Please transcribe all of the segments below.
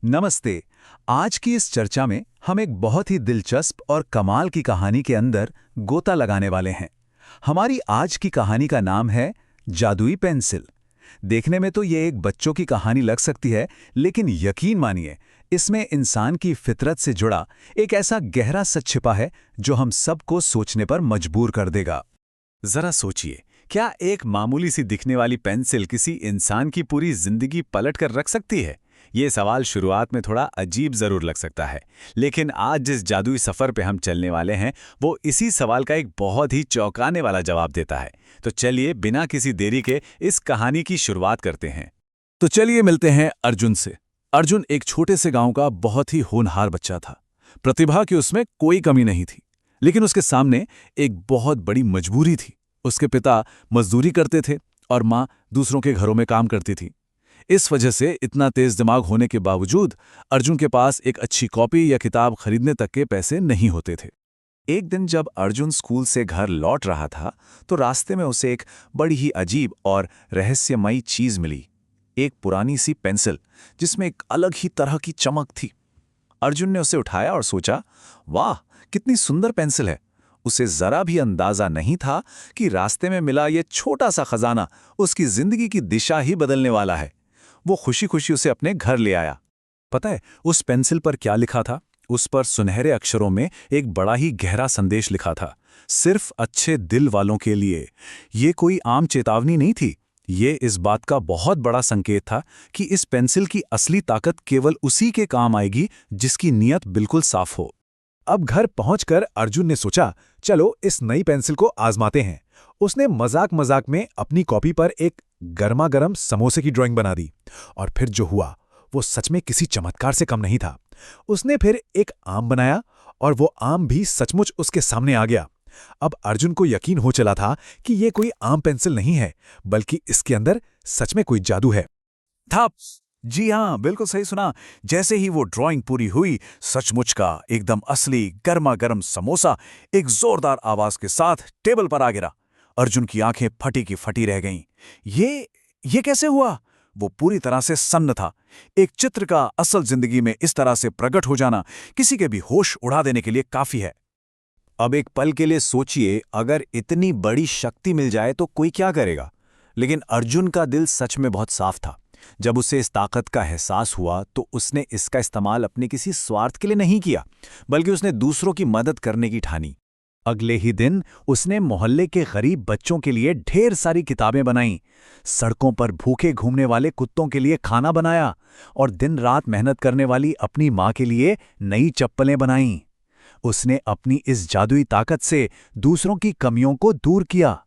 नमस्ते। आज की इस चर्चा में हम एक बहुत ही दिलचस्प और कमाल की कहानी के अंदर गोता लगाने वाले हैं। हमारी आज की कहानी का नाम है जादुई पेंसिल। देखने में तो ये एक बच्चों की कहानी लग सकती है, लेकिन यकीन मानिए, इसमें इंसान की फितरत से जुड़ा एक ऐसा गहरा सच छिपा है जो हम सबको सोचने पर मजबूर कर देगा। जरा सोचिए, क्या एक मामूली सी दिखने वाली पेंसिल किसी इंसान की पूरी जिंदगी पलट कर रख सकती है? ये सवाल शुरुआत में थोड़ा अजीब जरूर लग सकता है, लेकिन आज जिस जादुई सफर पे हम चलने वाले हैं, वो इसी सवाल का एक बहुत ही चौंकाने वाला जवाब देता है। तो चलिए बिना किसी देरी के इस कहानी की शुरुआत करते हैं। तो चलिए मिलते हैं अर्जुन से। अर्जुन एक छोटे से गांव का बहुत ही होनहार बच्चा था। प्रतिभा की उसमें कोई कमी नहीं थी, लेकिन उसके सामने एक बहुत बड़ी मजबूरी थी। उसके पिता मजदूरी करते थे और माँ दूसरों के घरों में काम करती थी। इस वजह से इतना तेज दिमाग होने के बावजूद अर्जुन के पास एक अच्छी कॉपी या किताब खरीदने तक के पैसे नहीं होते थे। एक दिन जब अर्जुन स्कूल से घर लौट रहा था, तो रास्ते में उसे एक बड़ी ही अजीब और रहस्यमयी चीज मिली। एक पुरानी सी पेंसिल जिसमें एक अलग ही तरह की चमक थी। अर्जुन ने उसे उठाया और सोचा, वाह, कितनी सुंदर पेंसिल है। उसे जरा भी अंदाजा नहीं था कि रास्ते में मिला ये छोटा सा खजाना उसकी जिंदगी की दिशा ही बदलने वाला है। वो खुशी खुशी उसे अपने घर ले आया। पता है उस पेंसिल पर क्या लिखा था? उस पर सुनहरे अक्षरों में एक बड़ा ही गहरा संदेश लिखा था, सिर्फ अच्छे दिल वालों के लिए। ये कोई आम चेतावनी नहीं थी। ये इस बात का बहुत बड़ा संकेत था कि इस पेंसिल की असली ताकत केवल उसी के काम आएगी जिसकी नीयत बिल्कुल साफ हो। अब घर पहुंचकर अर्जुन ने सोचा, चलो इस नई पेंसिल को आजमाते हैं। उसने मजाक मजाक में अपनी कॉपी पर एक गर्मा गर्म समोसे की ड्राइंग बना दी, और फिर जो हुआ वो सच में किसी चमत्कार से कम नहीं था। उसने फिर एक आम बनाया, और वो आम भी सचमुच उसके सामने आ गया। अब अर्जुन को यकीन हो चला था कि ये कोई आम पेंसिल नहीं है, बल्कि इसके अंदर सच में कोई जादू है। था। जी हाँ, बिल्कुल सही सुना। जैसे ही वो ड्राइंग पूरी हुई, सचमुच का एकदम असली गर्मा गर्म समोसा एक जोरदार आवाज के साथ टेबल पर आ गिरा। अर्जुन की आंखें फटी की फटी रह गईं। ये कैसे हुआ? वो पूरी तरह से सन्न था। एक चित्र का असल जिंदगी में इस तरह से प्रकट हो जाना किसी के भी होश उड़ा देने के लिए काफी है। अब एक पल के लिए सोचिए, अगर इतनी बड़ी शक्ति मिल जाए तो कोई क्या करेगा? लेकिन अर्जुन का दिल सच में बहुत साफ था। जब उसे इस ताकत का एहसास हुआ, तो उसने इसका इस्तेमाल अपने किसी स्वार्थ के लिए नहीं किया, बल्कि उसने दूसरों की मदद करने की ठानी। अगले ही दिन उसने मोहल्ले के गरीब बच्चों के लिए ढेर सारी किताबें बनाईं, सड़कों पर भूखे घूमने वाले कुत्तों के लिए खाना बनाया, और दिन रात मेहनत करने वाली अपनी माँ के लिए नई चप्पलें बनाईं। उसने अपनी इस जादुई ताकत से दूसरों की कमियों को दूर किया,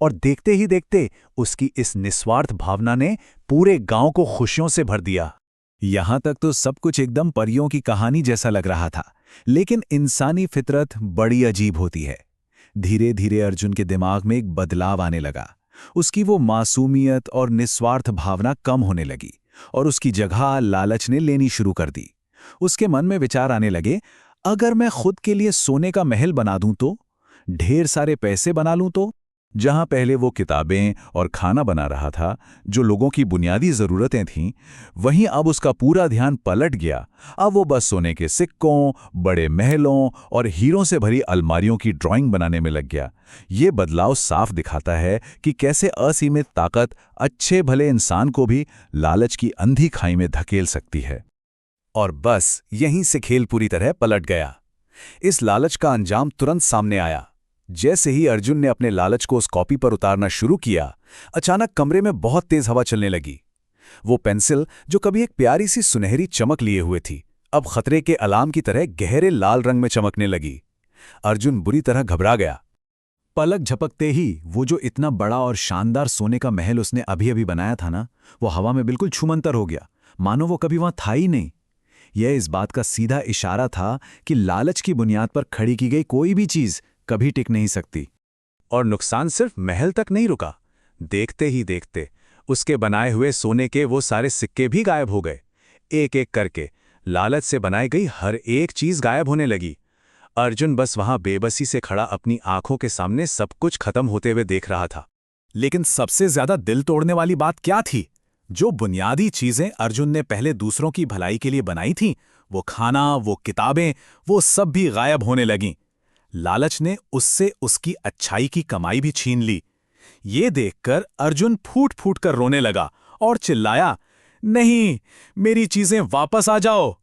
और देखते ही देखते उसकी इस निस्वार्थ भावना ने पूरे गांव को खुशियों से भर दिया। यहां तक तो सब कुछ एकदम परियों की कहानी जैसा लग रहा था, लेकिन इंसानी फितरत बड़ी अजीब होती है। धीरे धीरे अर्जुन के दिमाग में एक बदलाव आने लगा। उसकी वो मासूमियत और निस्वार्थ भावना कम होने लगी, और उसकी जगह लालच ने लेनी शुरू कर दी। उसके मन में विचार आने लगे, अगर मैं खुद के लिए सोने का महल बना दूं तो, ढेर सारे पैसे बना लूं तो। जहां पहले वो किताबें और खाना बना रहा था, जो लोगों की बुनियादी जरूरतें थीं, वहीं अब उसका पूरा ध्यान पलट गया। अब वो बस सोने के सिक्कों, बड़े महलों और हीरों से भरी अलमारियों की ड्राइंग बनाने में लग गया। ये बदलाव साफ दिखाता है कि कैसे असीमित ताकत अच्छे भले इंसान को भी लालच की अंधी खाई में धकेल सकती है। और बस यहीं से खेल पूरी तरह पलट गया। इस लालच का अंजाम तुरंत सामने आया। जैसे ही अर्जुन ने अपने लालच को उस कॉपी पर उतारना शुरू किया, अचानक कमरे में बहुत तेज हवा चलने लगी। वो पेंसिल, जो कभी एक प्यारी सी सुनहरी चमक लिए हुए थी, अब खतरे के अलार्म की तरह गहरे लाल रंग में चमकने लगी। अर्जुन बुरी तरह घबरा गया। पलक झपकते ही वो जो इतना बड़ा और शानदार सोने का महल उसने अभी अभी बनाया था ना, वो हवा में बिल्कुल छूमंतर हो गया, मानो वो कभी वहां था ही नहीं। यह इस बात का सीधा इशारा था कि लालच की बुनियाद पर खड़ी की गई कोई भी चीज कभी टिक नहीं सकती। और नुकसान सिर्फ महल तक नहीं रुका। देखते ही देखते उसके बनाए हुए सोने के वो सारे सिक्के भी गायब हो गए। एक एक करके लालच से बनाई गई हर एक चीज गायब होने लगी। अर्जुन बस वहां बेबसी से खड़ा अपनी आंखों के सामने सब कुछ खत्म होते हुए देख रहा था। लेकिन सबसे ज्यादा दिल तोड़ने वाली बात क्या थी? जो बुनियादी चीजें अर्जुन ने पहले दूसरों की भलाई के लिए बनाई थीं, वो खाना, वो किताबें, वो सब भी गायब होने लगीं। लालच ने उससे उसकी अच्छाई की कमाई भी छीन ली। ये देखकर अर्जुन फूट फूट कर रोने लगा और चिल्लाया, नहीं, मेरी चीजें वापस आ जाओ।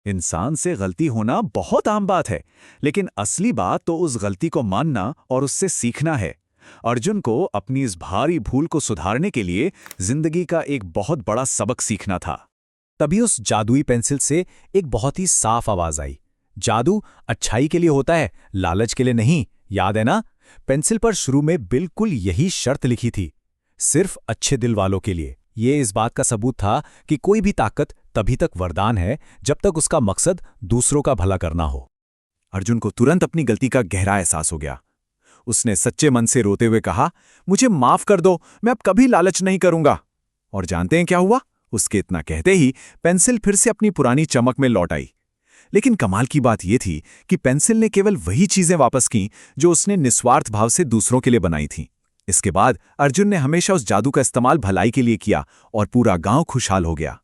इंसान से गलती होना बहुत आम बात है, लेकिन असली बात तो उस गलती को मानना और उससे सीखना है। अर्जुन को अपनी इस भारी भूल को सुधारने के लिए जिंदगी का एक बहुत बड़ा सबक सीखना था। तभी उस जादुई पेंसिल से एक बहुत ही साफ आवाज आई। जादू अच्छाई के लिए होता है, लालच के लिए नहीं, याद है ना? पेंसिल पर शुरू में बिल्कुल यही शर्त लिखी थी, सिर्फ अच्छे दिल वालों के लिए। ये इस बात का सबूत था कि कोई भी ताकत तभी तक वरदान है जब तक उसका मकसद दूसरों का भला करना हो। अर्जुन को तुरंत अपनी गलती का गहरा एहसास हो गया। उसने सच्चे मन से रोते हुए कहा, मुझे माफ कर दो, मैं अब कभी लालच नहीं करूंगा। और जानते हैं क्या हुआ? उसके इतना कहते ही पेंसिल फिर से अपनी पुरानी चमक में लौट आई। लेकिन कमाल की बात यह थी कि पेंसिल ने केवल वही चीजें वापस की जो उसने निस्वार्थ भाव से दूसरों के लिए बनाई थीं। इसके बाद अर्जुन ने हमेशा उस जादू का इस्तेमाल भलाई के लिए किया और पूरा गांव खुशहाल हो गया।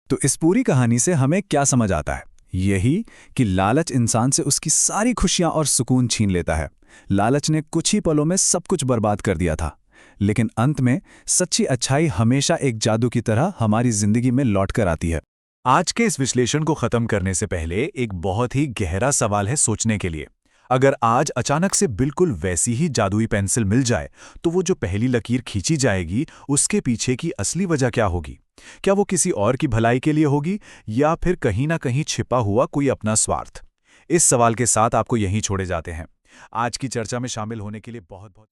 तो इस पूरी कहानी से हमें क्या समझ आता है? यही कि लालच इंसान से उसकी सारी खुशियां और सुकून छीन लेता है। लालच ने कुछ ही पलों में सब कुछ बर्बाद कर दिया था, लेकिन अंत में सच्ची अच्छाई हमेशा एक जादू की तरह हमारी जिंदगी में लौट कर आती है। आज के इस विश्लेषण को खत्म करने से पहले एक बहुत ही गहरा सवाल है सोचने के लिए। अगर आज अचानक से बिल्कुल वैसी ही जादुई पेंसिल मिल जाए, तो वो जो पहली लकीर खींची जाएगी, उसके पीछे की असली वजह क्या होगी? क्या वो किसी और की भलाई के लिए होगी या फिर कहीं ना कहीं छिपा हुआ कोई अपना स्वार्थ? इस सवाल के साथ आपको यहीं छोड़े जाते हैं। आज की चर्चा में शामिल होने के लिए बहुत बहुत